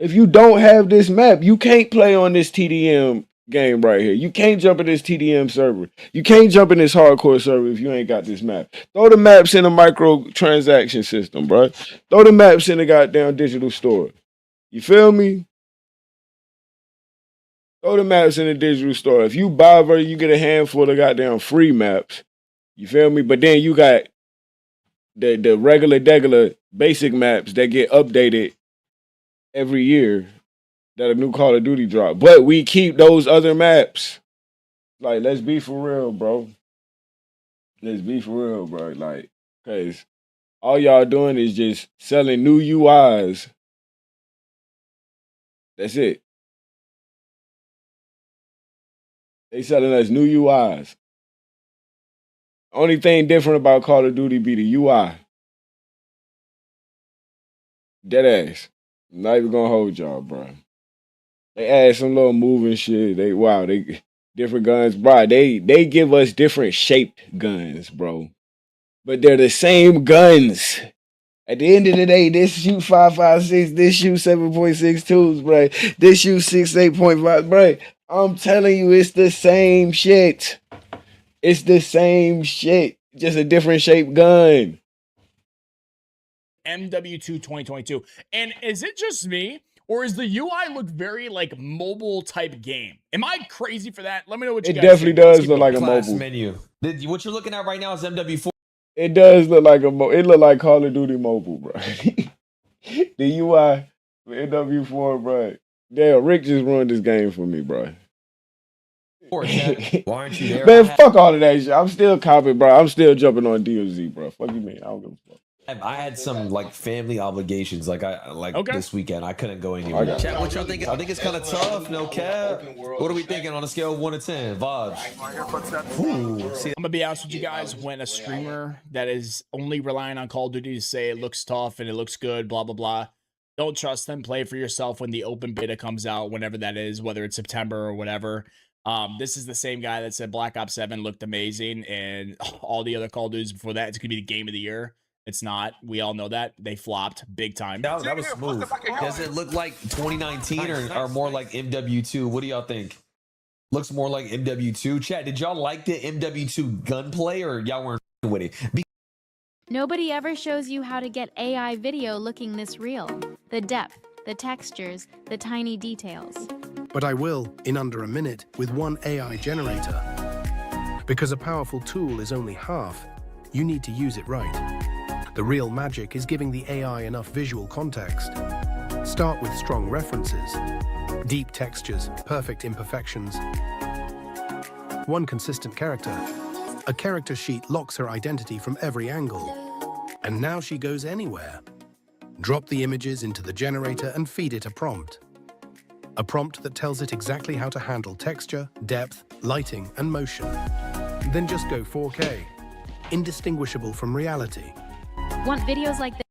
If you don't have this map, you can't play on this TDM game right here. You can't jump in this TDM server. You can't jump in this hardcore server if you ain't got this map. Throw the maps in the micro transaction system, bro. Throw the maps in the goddamn digital store. You feel me? Throw the maps in the digital store. If you buy you get a handful of goddamn free maps. You feel me? But then you got the regular basic maps that get updated every year that a new Call of Duty drop. But we keep those other maps. Like, let's be for real, bro. Let's be for real, bro. Like, cause all y'all doing is just selling new UIs. That's it. They selling us new UIs. Only thing different about Call of Duty be the UI. Dead ass. Not even gonna hold y'all, bro. They add some little moving shit. They different guns, bro. They give us different shaped guns, bro. But they're the same guns. At the end of the day, this shoot 5.56, this shoot 7.62s, bro. This shoot 6.8.5, bro. I'm telling you, it's the same shit. It's the same shit. Just a different shaped gun. MW2 2022. And is it just me? Or is the UI look very like mobile type game? Am I crazy for that? Let me know what you guys Definitely think. does look like a Class mobile. menu. What you're looking at right now is MW4. It does look like it look like Call of Duty Mobile, bro. The UI for NW4, bro. Damn, Rick just ruined this game for me, bro. Why aren't you there? Man, fuck all of that shit. I'm still copping, bro. I'm still jumping on DOZ, bro. Fuck you, man. I don't give a fuck. I had some like family obligations, like this weekend. I couldn't go anywhere. Chat, what y'all think? I think it's kind of tough. No cap. What are we thinking on a scale of 1 to 10? Vibes. Ooh, see, I'm gonna be honest with you guys. When a streamer that is only relying on Call of Duty to say it looks tough and it looks good, blah blah blah, don't trust them. Play for yourself when the open beta comes out, whenever that is, whether it's September or whatever. This is the same guy that said Black Ops 7 looked amazing, and all the other Call of Duties before that, it's gonna be the game of the year. It's not. We all know that. They flopped big time. that was smooth. Does it look like 2019 or more like MW2? What do y'all think? Looks more like MW2. Chat, did y'all like the MW2 gunplay or y'all weren't with it? Nobody ever shows you how to get AI video looking this real. The depth, the textures, the tiny details. But I will in under a minute with one AI generator. Because a powerful tool is only half, you need to use it right. The real magic is giving the AI enough visual context. Start with strong references, deep textures, perfect imperfections, one consistent character. A character sheet locks her identity from every angle. And now she goes anywhere. Drop the images into the generator and feed it a prompt. A prompt that tells it exactly how to handle texture, depth, lighting, and motion. Then just go 4K, indistinguishable from reality. Want videos like this?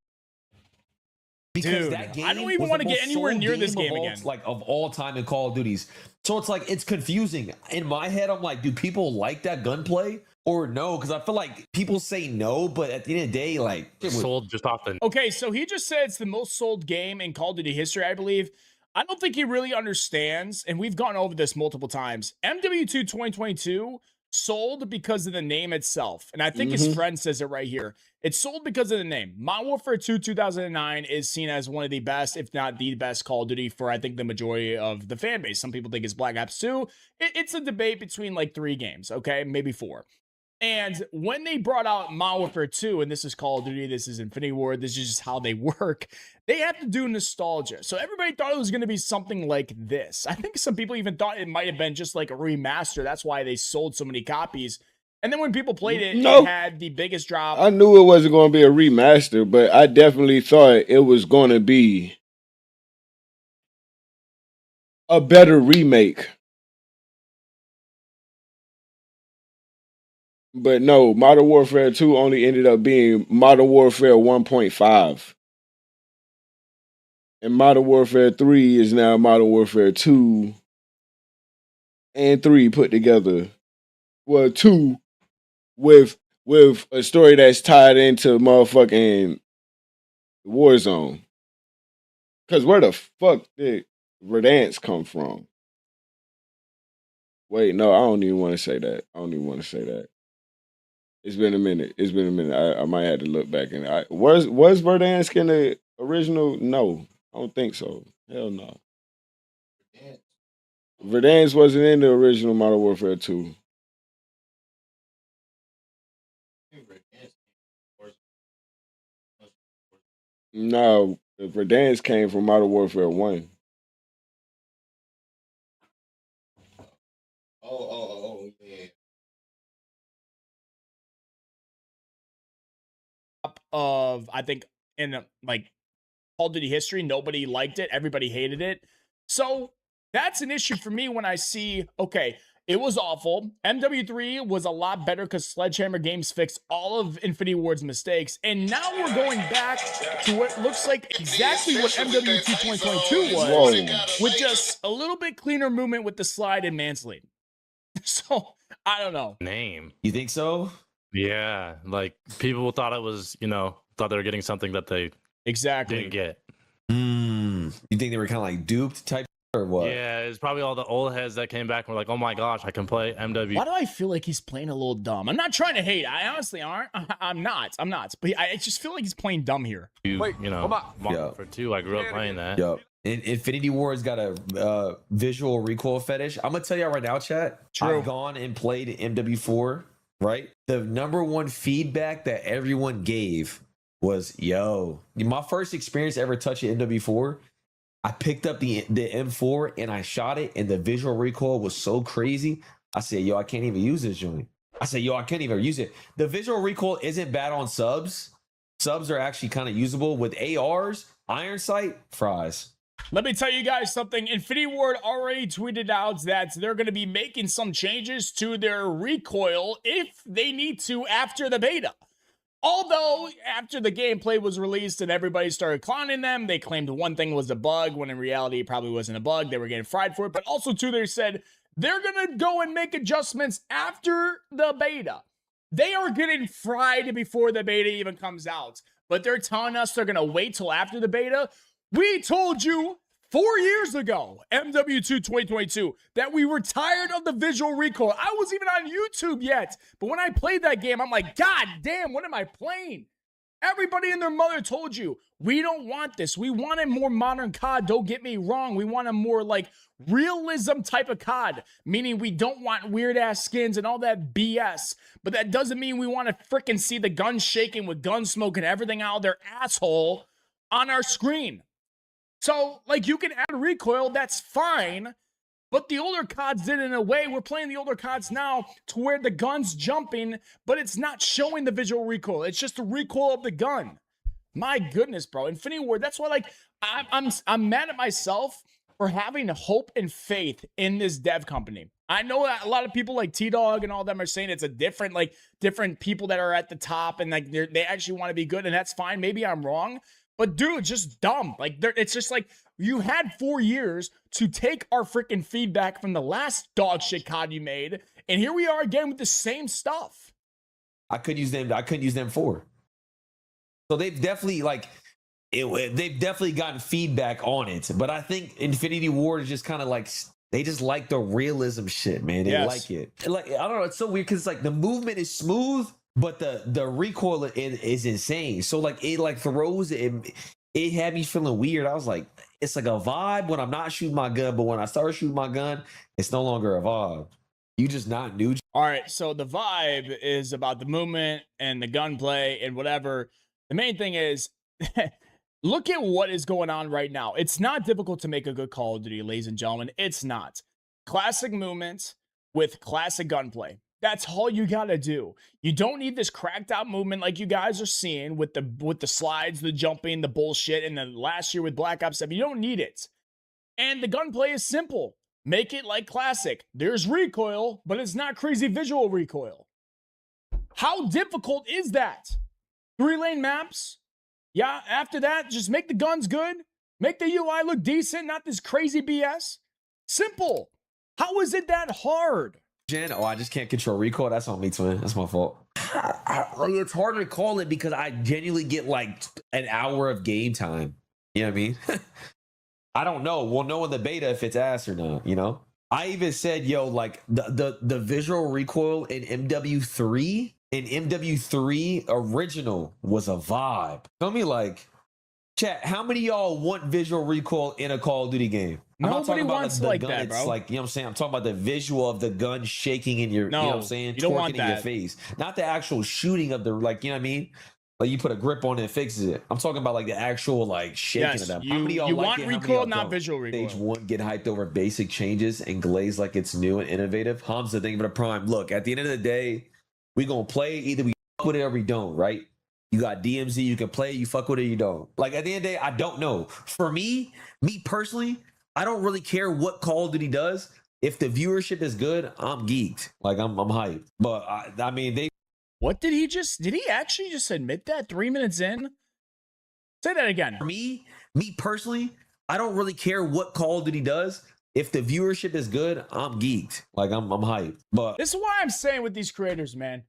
Because Dude, that game I don't even was want the to get most anywhere sold near this game of all- again. Like of all time in Call of Duties. So it's like it's confusing. In my head, I'm like, do people like that gunplay or no? Because I feel like people say no, but at the end of the day, like it was sold just off the. Okay, so he just said it's the most sold game in Call of Duty history, I believe. I don't think he really understands, and we've gone over this multiple times. MW2 2022 sold because of the name itself. And I think his friend says it right here. It's sold because of the name. Modern Warfare 2 2009 is seen as one of the best, if not the best Call of Duty for, I think, the majority of the fan base. Some people think it's Black Ops 2. It's a debate between like 3 games, okay? Maybe 4. And when they brought out Modern Warfare 2, and this is Call of Duty, this is Infinity Ward, this is just how they work, they have to do nostalgia. So everybody thought it was going to be something like this. I think some people even thought it might have been just like a remaster. That's why they sold so many copies. And then when people played it, it had the biggest drop. I knew it wasn't going to be a remaster, but I definitely thought it was going to be a better remake. But no, Modern Warfare 2 only ended up being Modern Warfare 1.5. And Modern Warfare 3 is now Modern Warfare 2 and 3 put together. Well, 2 with a story that's tied into motherfucking Warzone. Because where the fuck did Verdansk come from? Wait, no, I don't even want to say that. It's been a minute. I might have to look back. And was Verdansk in the original? No, I don't think so. Hell no. Verdansk wasn't in the original Modern Warfare 2. No, Verdansk came from Modern Warfare 1. Yeah. Of, I think, in like Call of Duty history, nobody liked it. Everybody hated it. So that's an issue for me when I see, okay, it was awful. MW3 was a lot better because Sledgehammer Games fixed all of Infinity Ward's mistakes. And now we're going back to what looks like exactly what MW2 2022 was. Whoa. With just a little bit cleaner movement with the slide and mansley. So, I don't know. Name. You think so? Yeah, like people thought it was, thought they were getting something that they didn't get. You think they were kind of like duped type or what? Yeah, it's probably all the old heads that came back and were like, oh my gosh, I can play MW. Why do I feel like he's playing a little dumb? I'm not trying to hate. I honestly aren't. I'm not. But I just feel like he's playing dumb here. For 2, I grew up playing that. Yep. Infinity Ward's got a visual recoil fetish. I'm gonna tell y'all right now, chat. True. I've gone and played MW4. Right, the number one feedback that everyone gave was, "Yo, my first experience ever touching MW4. I picked up the M4 and I shot it, and the visual recoil was so crazy. I said, yo, I can't even use this joint. I said, yo, I can't even use it. The visual recoil isn't bad on subs, subs are actually kind of usable. With ARs, Iron Sight, fries. Let me tell you guys something. Infinity Ward already tweeted out that they're going to be making some changes to their recoil if they need to after the beta. Although, after the gameplay was released and everybody started clowning them, they claimed one thing was a bug, when in reality it probably wasn't a bug. They were getting fried for it. But also, too, they said they're going to go and make adjustments after the beta. They are getting fried before the beta even comes out. But they're telling us they're going to wait till after the beta. We told you 4 years ago, MW2 2022, that we were tired of the visual recoil. I wasn't even on YouTube yet. But when I played that game, I'm like, God damn, what am I playing? Everybody and their mother told you, we don't want this. We want a more modern COD. Don't get me wrong. We want a more like realism type of COD, meaning we don't want weird ass skins and all that BS. But that doesn't mean we want to freaking see the guns shaking with gun smoke and everything out of their asshole on our screen. So, like, you can add recoil, that's fine, but the older CODs did it in a way. We're playing the older CODs now to where the gun's jumping, but it's not showing the visual recoil. It's just the recoil of the gun. My goodness, bro. Infinity Ward, that's why, like, I'm mad at myself for having hope and faith in this dev company. I know that a lot of people like T-Dog and all them are saying it's a different people that are at the top and, like, they actually want to be good, and that's fine. Maybe I'm wrong. But dude, just dumb. Like, it's just like, you had 4 years to take our freaking feedback from the last dog shit COD you made, and here we are again with the same stuff. I couldn't use them for. So they've definitely they've definitely gotten feedback on it. But I think Infinity Ward is just kind of like, they just like the realism shit, man. They like it. Like, I don't know, it's so weird because like the movement is smooth, but the recoil is insane. So like it like throws it. It had me feeling weird. I was like, it's like a vibe when I'm not shooting my gun, but when I start shooting my gun, it's no longer a vibe. You just not new. All right, so the vibe is about the movement and the gunplay and whatever. The main thing is, look at what is going on right now. It's not difficult to make a good Call of Duty, ladies and gentlemen. It's not. Classic movements with classic gunplay. That's all you gotta do. You don't need this cracked out movement like you guys are seeing with the slides, the jumping, the bullshit, and then last year with Black Ops 7. You don't need it. And the gunplay is simple. Make it like classic. There's recoil, but it's not crazy visual recoil. How difficult is that? 3-lane maps? Yeah, after that, just make the guns good. Make the UI look decent, not this crazy BS. Simple. How is it that hard? I just can't control recoil. That's on me, twin. That's my fault. It's hard to call it because I genuinely get like an hour of game time. You know what I mean? I don't know. We'll know in the beta if it's ass or not, you know? I even said, yo, like the visual recoil in MW3 original was a vibe. Tell me, like, chat, how many of y'all want visual recoil in a Call of Duty game? Nobody wants like gun. that, bro. It's like, you know what I'm saying? I'm talking about the visual of the gun shaking in your, you know what I'm saying? You don't want Torquing in your that. face. Not the actual shooting of the, like, you know what I mean? Like, you put a grip on it and fixes it. I'm talking about, like, the actual, like, shaking of them. How many of y'all like want it? How many recoil, y'all not don't? visual recoil. Stage 1, get hyped over basic changes and glaze like it's new and innovative. Hamza, thank you for the prime. Look, at the end of the day, we gonna play, either we fuck with it or we don't, right? You got DMZ, you can play, you fuck with it, you don't. Like, at the end of the day, I don't know. For me personally, I don't really care what Call of Duty does. If the viewership is good, I'm geeked. Like, I'm hyped. But, I mean, they... What did he actually just admit that 3 minutes in? Say that again. For me personally, I don't really care what Call of Duty does. If the viewership is good, I'm geeked. Like, I'm hyped. But this is why I'm saying with these creators, man.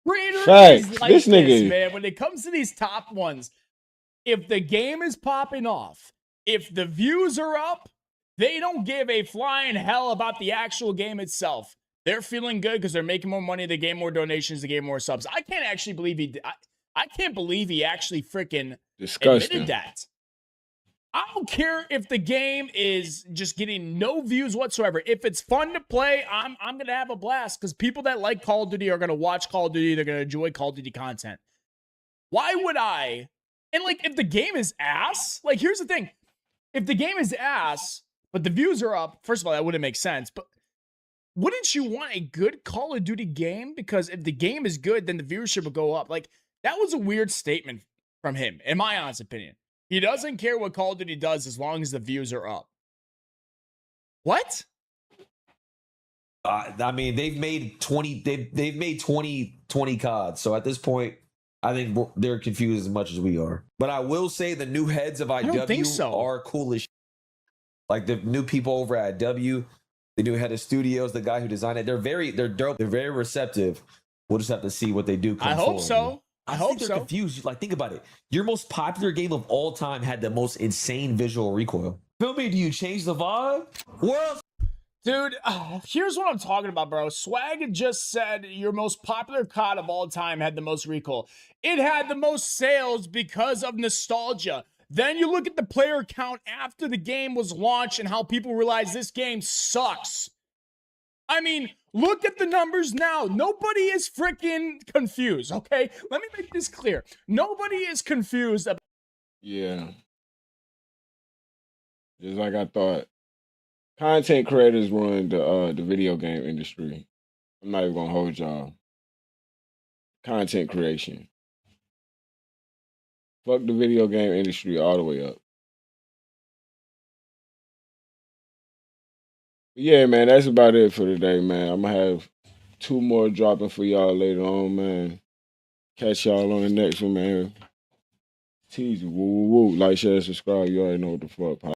Creators Facts. is like This nigga- man. When it comes to these top ones, if the game is popping off, if the views are up, they don't give a flying hell about the actual game itself. They're feeling good because they're making more money, they gain more donations, they gain more subs. I can't actually believe I can't believe he actually freaking Disgusting. admitted that. I don't care if the game is just getting no views whatsoever. If it's fun to play, I'm gonna have a blast because people that like Call of Duty are gonna watch Call of Duty. They're gonna enjoy Call of Duty content. Why would I? And like, if the game is ass, like, here's the thing: if the game is ass, but the views are up, first of all, that wouldn't make sense. But wouldn't you want a good Call of Duty game? Because if the game is good, then the viewership will go up. Like, That was a weird statement from him, in my honest opinion. He doesn't care what Call of Duty does as long as the views are up. What? I mean, they've made 20 CODs. So at this point, I think they're confused as much as we are. But I will say the new heads of IW are cool as shit. Like the new people over at W, the new head of studios, the guy who designed it, they're dope. They're very receptive. We'll just have to see what they do. I hope so. I hope they're so. Confused. Like, think about it. Your most popular game of all time had the most insane visual recoil. Feel me? Do you change the vibe? World. Dude, here's what I'm talking about, bro. Swag just said your most popular COD of all time had the most recoil. It had the most sales because of nostalgia. Then you look at the player count after the game was launched and how people realize this game sucks. I mean, look at the numbers now. Nobody is freaking confused, okay? Let me make this clear. Nobody is confused about. Yeah. Just like I thought. Content creators run the video game industry. I'm not even gonna hold y'all. Content creation. Fuck the video game industry all the way up. But yeah, man, that's about it for today, man. I'm gonna have 2 more dropping for y'all later on, man. Catch y'all on the next one, man. Teasy, woo, woo, woo. Like, share, subscribe. You already know what the fuck.